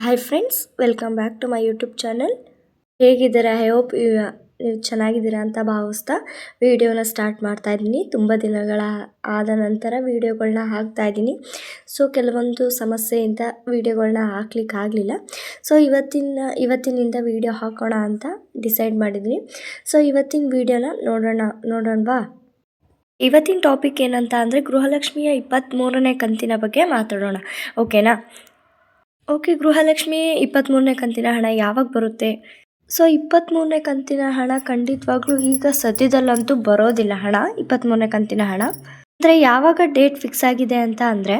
Hi friends, welcome back to my YouTube channel. ಹೇಗಿದ್ದೀರಾ? I hope ನೀವು ಚೆನ್ನಾಗಿದ್ದೀರಾ ಅಂತ ಭಾವಿಸ್ತಾ ವಿಡಿಯೋನ ಸ್ಟಾರ್ಟ್ ಮಾಡ್ತಾ ಇದ್ದೀನಿ. ತುಂಬ ದಿನಗಳ ಆದ ನಂತರ ವಿಡಿಯೋಗಳನ್ನ ಹಾಕ್ತಾ ಇದ್ದೀನಿ. ಸೊ ಕೆಲವೊಂದು ಸಮಸ್ಯೆಯಿಂದ ವಿಡಿಯೋಗಳನ್ನ ಹಾಕ್ಲಿಕ್ಕೆ ಆಗಲಿಲ್ಲ. ಸೊ ಇವತ್ತಿನಿಂದ ವಿಡಿಯೋ ಹಾಕೋಣ ಅಂತ ಡಿಸೈಡ್ ಮಾಡಿದ್ದೀನಿ. ಸೊ ಇವತ್ತಿನ ವಿಡಿಯೋನ ನೋಡೋಣವಾ? ಇವತ್ತಿನ ಟಾಪಿಕ್ ಏನಂತ ಅಂದರೆ ಗೃಹಲಕ್ಷ್ಮಿಯ 23ನೇ ಕಂತಿನ ಬಗ್ಗೆ ಮಾತಾಡೋಣ. ಓಕೆನಾ? ಓಕೆ, ಗೃಹಲಕ್ಷ್ಮಿ 23ನೇ ಕಂತಿನ ಹಣ ಯಾವಾಗ ಬರುತ್ತೆ? ಸೊ 23ನೇ ಕಂತಿನ ಹಣ ಖಂಡಿತವಾಗ್ಲೂ ಈಗ ಸದ್ಯದಲ್ಲಂತೂ ಬರೋದಿಲ್ಲ. ಹಣ 23ನೇ ಕಂತಿನ ಹಣ ಅಂದರೆ ಯಾವಾಗ ಡೇಟ್ ಫಿಕ್ಸ್ ಆಗಿದೆ ಅಂತ ಅಂದರೆ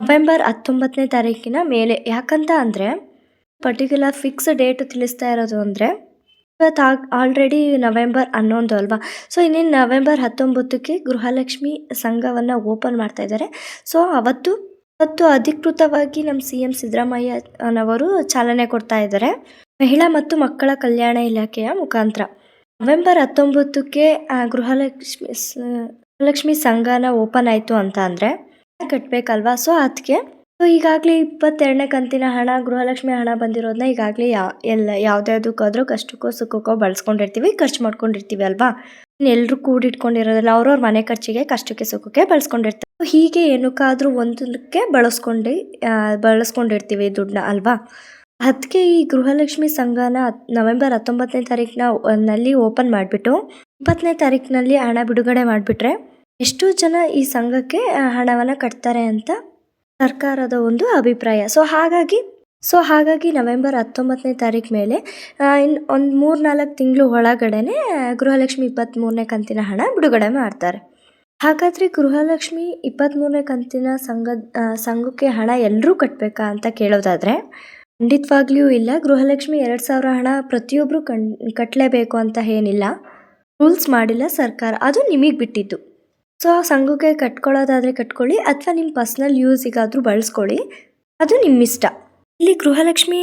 ನವೆಂಬರ್ 19ನೇ ತಾರೀಕಿನ ಮೇಲೆ. ಯಾಕಂತ ಅಂದರೆ ಪರ್ಟಿಕ್ಯುಲರ್ ಫಿಕ್ಸ್ ಡೇಟ್ ತಿಳಿಸ್ತಾ ಇರೋದು ಅಂದರೆ ಇವತ್ತು ಆಲ್ರೆಡಿ ನವೆಂಬರ್ 11 ಅಲ್ವಾ? ಸೊ ಇನ್ನೇನು ನವೆಂಬರ್ 19ಕ್ಕೆ ಗೃಹಲಕ್ಷ್ಮಿ ಸಂಘವನ್ನು ಓಪನ್ ಮಾಡ್ತಾ ಇದ್ದಾರೆ. ಸೊ ಅವತ್ತು ಅಧಿಕೃತವಾಗಿ ನಮ್ಮ CM ಸಿದ್ದರಾಮಯ್ಯನವರು ಚಾಲನೆ ಕೊಡ್ತಾ ಇದ್ದಾರೆ ಮಹಿಳಾ ಮತ್ತು ಮಕ್ಕಳ ಕಲ್ಯಾಣ ಇಲಾಖೆಯ ಮುಖಾಂತರ. ನವೆಂಬರ್ 19ಕ್ಕೆ ಗೃಹಲಕ್ಷ್ಮಿ ಸಂಘನ ಓಪನ್ ಆಯಿತು ಅಂತ ಅಂದರೆ ಕಟ್ಟಬೇಕಲ್ವಾ? ಸೊ ಅದಕ್ಕೆ ಈಗಾಗಲೇ 22ನೇ ಕಂತಿನ ಹಣ, ಗೃಹಲಕ್ಷ್ಮಿ ಹಣ ಬಂದಿರೋದನ್ನ ಈಗಾಗಲೇ ಯಾವುದ್ಯಾವುದಕ್ಕಾದ್ರೂ ಕಷ್ಟಕ್ಕೋ ಸುಖಕ್ಕೋ ಬಳಸ್ಕೊಂಡಿರ್ತೀವಿ, ಖರ್ಚು ಮಾಡ್ಕೊಂಡಿರ್ತೀವಿ ಅಲ್ವಾ? ಎಲ್ಲರೂ ಕೂಡಿಟ್ಕೊಂಡಿರೋದಿಲ್ಲ, ಅವ್ರವ್ರ ಮನೆ ಖರ್ಚಿಗೆ ಕಷ್ಟಕ್ಕೆ ಸುಖಕ್ಕೆ ಬಳಸ್ಕೊಂಡಿರ್ತಾರೆ. ಹೀಗೆ ಏನಕ್ಕಾದ್ರೂ ಒಂದಕ್ಕೆ ಬಳಸ್ಕೊಂಡಿರ್ತೀವಿ ದುಡ್ಡನ್ನ ಅಲ್ವಾ? ಅದಕ್ಕೆ ಈ ಗೃಹಲಕ್ಷ್ಮಿ ಸಂಘನ ನವೆಂಬರ್ 19ನೇ ತಾರೀಕಿನಲ್ಲಿ ಓಪನ್ ಮಾಡಿಬಿಟ್ಟು 20ನೇ ತಾರೀಕಿನಲ್ಲಿ ಹಣ ಬಿಡುಗಡೆ ಮಾಡಿಬಿಟ್ರೆ ಎಷ್ಟು ಜನ ಈ ಸಂಘಕ್ಕೆ ಹಣವನ್ನು ಕಟ್ತಾರೆ ಅಂತ ಸರ್ಕಾರದ ಒಂದು ಅಭಿಪ್ರಾಯ. ಸೊ ಹಾಗಾಗಿ ನವೆಂಬರ್ 19ನೇ ತಾರೀಕು ಮೇಲೆ ಇನ್ನು ಒಂದು 3-4 ತಿಂಗಳು ಒಳಗಡೆನೆ ಗೃಹಲಕ್ಷ್ಮಿ 23ನೇ ಕಂತಿನ ಹಣ ಬಿಡುಗಡೆ ಮಾಡ್ತಾರೆ. ಹಾಗಾದರೆ ಗೃಹಲಕ್ಷ್ಮಿ 23ನೇ ಕಂತಿನ ಸಂಘಕ್ಕೆ ಹಣ ಎಲ್ಲರೂ ಕಟ್ಟಬೇಕಾ ಅಂತ ಕೇಳೋದಾದರೆ ಖಂಡಿತವಾಗ್ಲೂ ಇಲ್ಲ. ಗೃಹಲಕ್ಷ್ಮಿ 2000 ಹಣ ಪ್ರತಿಯೊಬ್ಬರು ಕಟ್ಟಲೇಬೇಕು ಅಂತ ಏನಿಲ್ಲ, ರೂಲ್ಸ್ ಮಾಡಿಲ್ಲ ಸರ್ಕಾರ, ಅದು ನಿಮಗೆ ಬಿಟ್ಟಿದ್ದು. ಸೊ ಸಂಘಕ್ಕೆ ಕಟ್ಕೊಳ್ಳೋದಾದರೆ ಕಟ್ಕೊಳ್ಳಿ, ಅಥವಾ ನಿಮ್ಮ ಪರ್ಸ್ನಲ್ ಯೂಸಿಗಾದರೂ ಬಳಸ್ಕೊಳ್ಳಿ, ಅದು ನಿಮ್ಮಿಷ್ಟ. ಇಲ್ಲಿ ಗೃಹಲಕ್ಷ್ಮಿ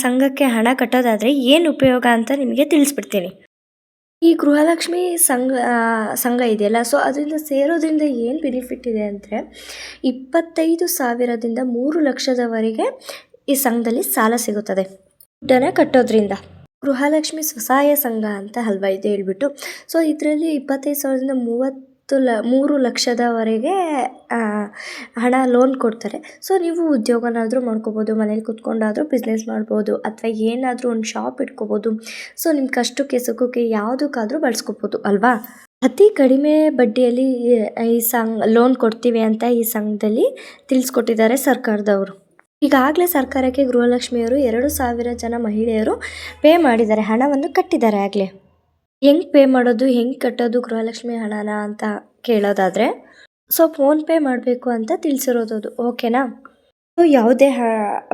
ಸಂಘಕ್ಕೆ ಹಣ ಕಟ್ಟೋದಾದರೆ ಏನು ಉಪಯೋಗ ಅಂತ ನಿಮಗೆ ತಿಳಿಸ್ಬಿಡ್ತೀನಿ. ಈ ಗೃಹಲಕ್ಷ್ಮಿ ಸಂಘ ಇದೆಯಲ್ಲ, ಸೊ ಅದರಿಂದ ಸೇರೋದ್ರಿಂದ ಏನು ಬೆನಿಫಿಟ್ ಇದೆ ಅಂದರೆ 25,000ದಿಂದ 3 ಲಕ್ಷದವರೆಗೆ ಈ ಸಂಘದಲ್ಲಿ ಸಾಲ ಸಿಗುತ್ತದೆ ದುಡ್ಡನ್ನು ಕಟ್ಟೋದ್ರಿಂದ. ಗೃಹಲಕ್ಷ್ಮಿ ಸ್ವಸಹಾಯ ಸಂಘ ಅಂತ ಅಲ್ವಾ ಇದು ಹೇಳ್ಬಿಟ್ಟು. ಸೊ ಇದರಲ್ಲಿ 25,000ದಿಂದ 3 ಲಕ್ಷದವರೆಗೆ ಹಣ ಲೋನ್ ಕೊಡ್ತಾರೆ. ಸೊ ನೀವು ಉದ್ಯೋಗನಾದರೂ ಮಾಡ್ಕೋಬೋದು, ಮನೇಲಿ ಕೂತ್ಕೊಂಡಾದರೂ ಬಿಸ್ನೆಸ್ ಮಾಡ್ಬೋದು, ಅಥವಾ ಏನಾದರೂ ಒಂದು ಶಾಪ್ ಇಟ್ಕೋಬೋದು. ಸೊ ನಿಮ್ಮ ಕಷ್ಟಕ್ಕೆ ಸುಖಕ್ಕೆ ಯಾವುದಕ್ಕಾದರೂ ಬಳಸ್ಕೋಬೋದು ಅಲ್ವಾ? ಅತಿ ಕಡಿಮೆ ಬಡ್ಡಿಯಲ್ಲಿ ಈ ಲೋನ್ ಕೊಡ್ತೀವಿ ಅಂತ ಈ ಸಂಘದಲ್ಲಿ ತಿಳಿಸ್ಕೊಟ್ಟಿದ್ದಾರೆ ಸರ್ಕಾರದವರು. ಈಗಾಗಲೇ ಸರ್ಕಾರಕ್ಕೆ ಗೃಹಲಕ್ಷ್ಮಿಯವರು 2,000 ಜನ ಮಹಿಳೆಯರು ಪೇ ಮಾಡಿದ್ದಾರೆ, ಹಣವನ್ನು ಕಟ್ಟಿದ್ದಾರೆ ಆಗಲೇ. ಹೆಂಗೆ ಪೇ ಮಾಡೋದು, ಹೆಂಗೆ ಕಟ್ಟೋದು ಗೃಹಲಕ್ಷ್ಮಿ ಹಣನ ಅಂತ ಕೇಳೋದಾದರೆ ಸೊ ಫೋನ್ಪೇ ಮಾಡಬೇಕು ಅಂತ ತಿಳಿಸಿರೋದು. ಓಕೆನಾ? ಸೊ ಯಾವುದೇ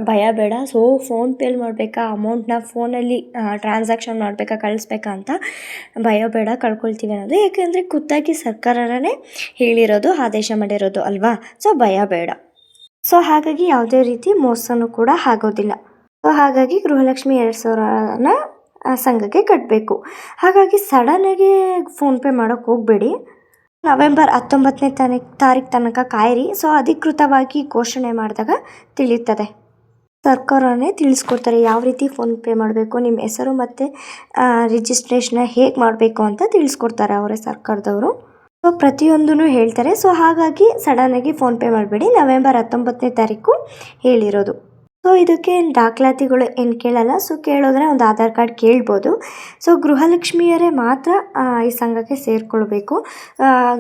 ಭಯ ಬೇಡ. ಸೊ ಫೋನ್ಪೇಲಿ ಮಾಡಬೇಕಾ, ಅಮೌಂಟ್ನ ಫೋನಲ್ಲಿ ಟ್ರಾನ್ಸಾಕ್ಷನ್ ಮಾಡಬೇಕಾ, ಕಳಿಸ್ಬೇಕಾ ಅಂತ ಭಯ ಬೇಡ, ಕಳ್ಕೊಳ್ತೀವಿ ಅನ್ನೋದು. ಏಕೆಂದರೆ ಖುದ್ದಾಗಿ ಸರ್ಕಾರನೇ ಹೇಳಿರೋದು, ಆದೇಶ ಮಾಡಿರೋದು ಅಲ್ವಾ? ಸೊ ಭಯ ಬೇಡ. ಸೊ ಹಾಗಾಗಿ ಯಾವುದೇ ರೀತಿ ಮೋಸನೂ ಕೂಡ ಆಗೋದಿಲ್ಲ. ಸೊ ಹಾಗಾಗಿ ಗೃಹಲಕ್ಷ್ಮಿ 2,000ನ ಸಂಘಕ್ಕೆ ಕಟ್ಟಬೇಕು. ಹಾಗಾಗಿ ಸಡನ್ನಾಗಿ ಫೋನ್ಪೇ ಮಾಡೋಕ್ಕೆ ಹೋಗಬೇಡಿ. ನವೆಂಬರ್ 19ನೇ ತಾರೀಕು ತನಕ ಕಾಯಿರಿ. ಸೊ ಅಧಿಕೃತವಾಗಿ ಘೋಷಣೆ ಮಾಡಿದಾಗ ತಿಳಿಯುತ್ತದೆ. ಸರ್ಕಾರನೇ ತಿಳಿಸ್ಕೊಡ್ತಾರೆ ಯಾವ ರೀತಿ ಫೋನ್ಪೇ ಮಾಡಬೇಕು, ನಿಮ್ಮ ಹೆಸರು ಮತ್ತು ರಿಜಿಸ್ಟ್ರೇಷನ್ನ ಹೇಗೆ ಮಾಡಬೇಕು ಅಂತ ತಿಳಿಸ್ಕೊಡ್ತಾರೆ ಅವರೇ ಸರ್ಕಾರದವರು. ಸೊ ಪ್ರತಿಯೊಂದೂ ಹೇಳ್ತಾರೆ. ಸೊ ಹಾಗಾಗಿ ಸಡನ್ನಾಗಿ ಫೋನ್ಪೇ ಮಾಡಬೇಡಿ. ನವೆಂಬರ್ 19ನೇ ತಾರೀಕು ಹೇಳಿರೋದು. ಸೊ ಇದಕ್ಕೆ ದಾಖಲಾತಿಗಳು ಏನು ಕೇಳಲ್ಲ. ಸೊ ಕೇಳೋದ್ರೆ ಒಂದು ಆಧಾರ್ ಕಾರ್ಡ್ ಕೇಳ್ಬೋದು. ಸೊ ಗೃಹಲಕ್ಷ್ಮಿಯರೇ ಮಾತ್ರ ಈ ಸಂಘಕ್ಕೆ ಸೇರಿಕೊಳ್ಬೇಕು.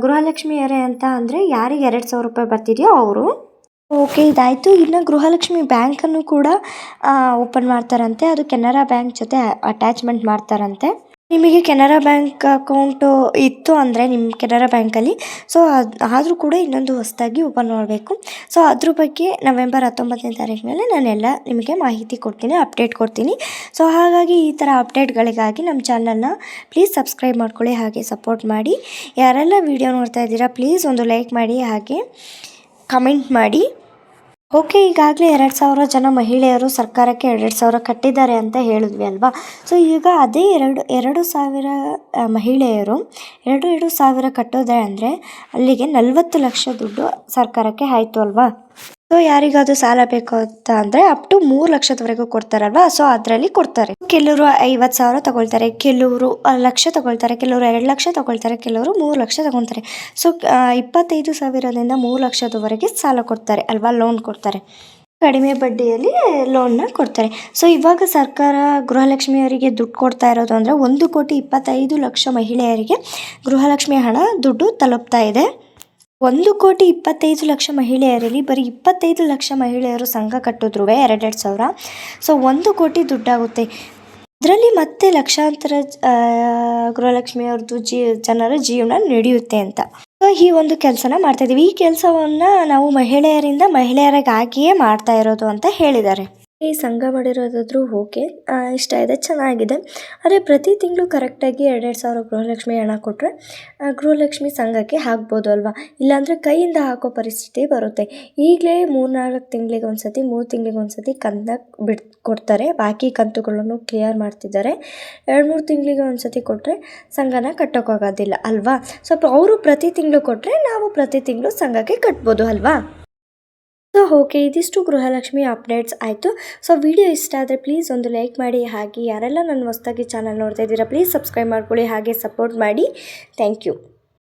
ಗೃಹಲಕ್ಷ್ಮಿಯರೇ ಅಂತ ಅಂದರೆ ಯಾರಿಗೆ 2,000 ರೂಪಾಯಿ ಬರ್ತಿದೆಯೋ ಅವರು. ಓಕೆ, ಇದಾಯಿತು. ಇನ್ನು ಗೃಹಲಕ್ಷ್ಮಿ ಬ್ಯಾಂಕನ್ನು ಕೂಡ ಓಪನ್ ಮಾಡ್ತಾರಂತೆ. ಅದು ಕೆನರಾ ಬ್ಯಾಂಕ್ ಜೊತೆ ಅಟ್ಯಾಚ್ಮೆಂಟ್ ಮಾಡ್ತಾರಂತೆ. ನಿಮಗೆ ಕೆನರಾ ಬ್ಯಾಂಕ್ ಅಕೌಂಟು ಇತ್ತು ಅಂದರೆ ನಿಮ್ಮ ಕೆನರಾ ಬ್ಯಾಂಕಲ್ಲಿ, ಸೊ ಆದರೂ ಕೂಡ ಇನ್ನೊಂದು ಹೊಸದಾಗಿ ಓಪನ್ ಮಾಡಬೇಕು. ಸೊ ಅದ್ರ ಬಗ್ಗೆ ನವೆಂಬರ್ 19ನೇ ತಾರೀಕಿನಲ್ಲಿ ನಾನೆಲ್ಲ ನಿಮಗೆ ಮಾಹಿತಿ ಕೊಡ್ತೀನಿ, ಅಪ್ಡೇಟ್ ಕೊಡ್ತೀನಿ. ಸೊ ಹಾಗಾಗಿ ಈ ಥರ ಅಪ್ಡೇಟ್ಗಳಿಗಾಗಿ ನಮ್ಮ ಚಾನಲ್ನ ಪ್ಲೀಸ್ ಸಬ್ಸ್ಕ್ರೈಬ್ ಮಾಡ್ಕೊಳ್ಳಿ, ಹಾಗೆ ಸಪೋರ್ಟ್ ಮಾಡಿ. ಯಾರೆಲ್ಲ ವಿಡಿಯೋ ನೋಡ್ತಾ ಇದ್ದೀರಾ ಪ್ಲೀಸ್ ಒಂದು ಲೈಕ್ ಮಾಡಿ, ಹಾಗೆ ಕಮೆಂಟ್ ಮಾಡಿ. ಓಕೆ, ಈಗಾಗಲೇ 2,000 ಜನ ಮಹಿಳೆಯರು ಸರ್ಕಾರಕ್ಕೆ 2,000 ಕಟ್ಟಿದ್ದಾರೆ ಅಂತ ಹೇಳಿದ್ವಿ ಅಲ್ವಾ? ಸೊ ಈಗ ಅದೇ 2,000 ಮಹಿಳೆಯರು 2,000 ಕಟ್ಟೋದೆ ಅಂದರೆ ಅಲ್ಲಿಗೆ 40 ಲಕ್ಷ ದುಡ್ಡು ಸರ್ಕಾರಕ್ಕೆ ಆಯಿತು ಅಲ್ವಾ? ಸೊ ಯಾರಿಗಾದ್ರೂ ಸಾಲ ಬೇಕು ಅಂತ ಅಂದರೆ ಅಪ್ ಟು 3 ಲಕ್ಷದವರೆಗೂ ಕೊಡ್ತಾರಲ್ವಾ, ಸೊ ಅದರಲ್ಲಿ ಕೊಡ್ತಾರೆ. ಕೆಲವರು 50,000 ತಗೊಳ್ತಾರೆ, ಕೆಲವರು ಲಕ್ಷ ತಗೊಳ್ತಾರೆ, ಕೆಲವರು 2 ಲಕ್ಷ ತಗೊಳ್ತಾರೆ, ಕೆಲವರು 3 ಲಕ್ಷ ತಗೊಳ್ತಾರೆ. ಸೊ 25,000ದಿಂದ 3 ಲಕ್ಷದವರೆಗೆ ಸಾಲ ಕೊಡ್ತಾರೆ ಅಲ್ವಾ, ಲೋನ್ ಕೊಡ್ತಾರೆ. ಕಡಿಮೆ ಬಡ್ಡಿಯಲ್ಲಿ ಲೋನ್ನ ಕೊಡ್ತಾರೆ. ಸೊ ಇವಾಗ ಸರ್ಕಾರ ಗೃಹಲಕ್ಷ್ಮಿಯವರಿಗೆ ದುಡ್ಡು ಕೊಡ್ತಾ ಇರೋದು ಅಂದರೆ 1,25,00,000 ಮಹಿಳೆಯರಿಗೆ ಗೃಹಲಕ್ಷ್ಮಿ ಹಣ ದುಡ್ಡು ತಲುಪ್ತಾ ಇದೆ. 1,25,00,000 ಮಹಿಳೆಯರಲ್ಲಿ ಬರೀ 25 ಲಕ್ಷ ಮಹಿಳೆಯರು ಸಂಘ ಕಟ್ಟಿದ್ರು 2,2 ಸಾವಿರ. ಸೊ 1 ಕೋಟಿ ದುಡ್ಡಾಗುತ್ತೆ. ಅದರಲ್ಲಿ ಮತ್ತೆ ಲಕ್ಷಾಂತರ ಗೃಹಲಕ್ಷ್ಮಿಯವ್ರದ್ದು ಜನರ ಜೀವನ ನಡೆಯುತ್ತೆ ಅಂತ. ಸೊ ಈ ಒಂದು ಕೆಲಸನ ಮಾಡ್ತಾ ಇದ್ದೀವಿ. ಈ ಕೆಲಸವನ್ನು ನಾವು ಮಹಿಳೆಯರಿಗಾಗಿಯೇ ಮಾಡ್ತಾ ಇರೋದು ಅಂತ ಹೇಳಿದ್ದಾರೆ. ಈ ಸಂಘ ಮಾಡಿರೋದಾದ್ರೂ ಓಕೆ, ಇಷ್ಟ ಇದೆ, ಚೆನ್ನಾಗಿದೆ. ಆದರೆ ಪ್ರತಿ ತಿಂಗಳು ಕರೆಕ್ಟಾಗಿ 2,2 ಸಾವಿರ ಗೃಹಲಕ್ಷ್ಮಿ ಹಣ ಕೊಟ್ಟರೆ ಗೃಹಲಕ್ಷ್ಮಿ ಸಂಘಕ್ಕೆ ಹಾಕ್ಬೋದು ಅಲ್ವಾ. ಇಲ್ಲಾಂದರೆ ಕೈಯಿಂದ ಹಾಕೋ ಪರಿಸ್ಥಿತಿ ಬರುತ್ತೆ. ಈಗಲೇ 3-4 ತಿಂಗಳಿಗೆ ಒಂದ್ಸತಿ, 3 ತಿಂಗಳಿಗೆ ಒಂದ್ಸತಿ ಕಂತನ್ನ ಕೊಡ್ತಾರೆ. ಬಾಕಿ ಕಂತುಗಳನ್ನು ಕ್ಲಿಯರ್ ಮಾಡ್ತಿದ್ದಾರೆ. 2-3 ತಿಂಗಳಿಗೆ ಒಂದ್ಸತಿ ಕೊಟ್ಟರೆ ಸಂಘನ ಕಟ್ಟೋಕ್ಕಾಗೋದಿಲ್ಲ ಅಲ್ವಾ. ಸೊ ಅವರು ಪ್ರತಿ ತಿಂಗಳು ಕೊಟ್ಟರೆ ನಾವು ಪ್ರತಿ ತಿಂಗಳು ಸಂಘಕ್ಕೆ ಕಟ್ಬೋದು ಅಲ್ವಾ. ಸೊ ಓಕೆ, ಇದಿಷ್ಟು ಗೃಹಲಕ್ಷ್ಮಿ ಅಪ್ಡೇಟ್ಸ್ ಆಯಿತು. ಸೊ ವಿಡಿಯೋ ಇಷ್ಟ ಆದರೆ ಪ್ಲೀಸ್ ಒಂದು ಲೈಕ್ ಮಾಡಿ. ಹಾಗೆ ಯಾರೆಲ್ಲ ನನ್ನ ಹೊಸದಾಗಿ ಚಾನಲ್ ನೋಡ್ತಾ ಇದ್ದೀರಾ ಪ್ಲೀಸ್ ಸಬ್ಸ್ಕ್ರೈಬ್ ಮಾಡ್ಕೊಳ್ಳಿ, ಹಾಗೆ ಸಪೋರ್ಟ್ ಮಾಡಿ. Thank you.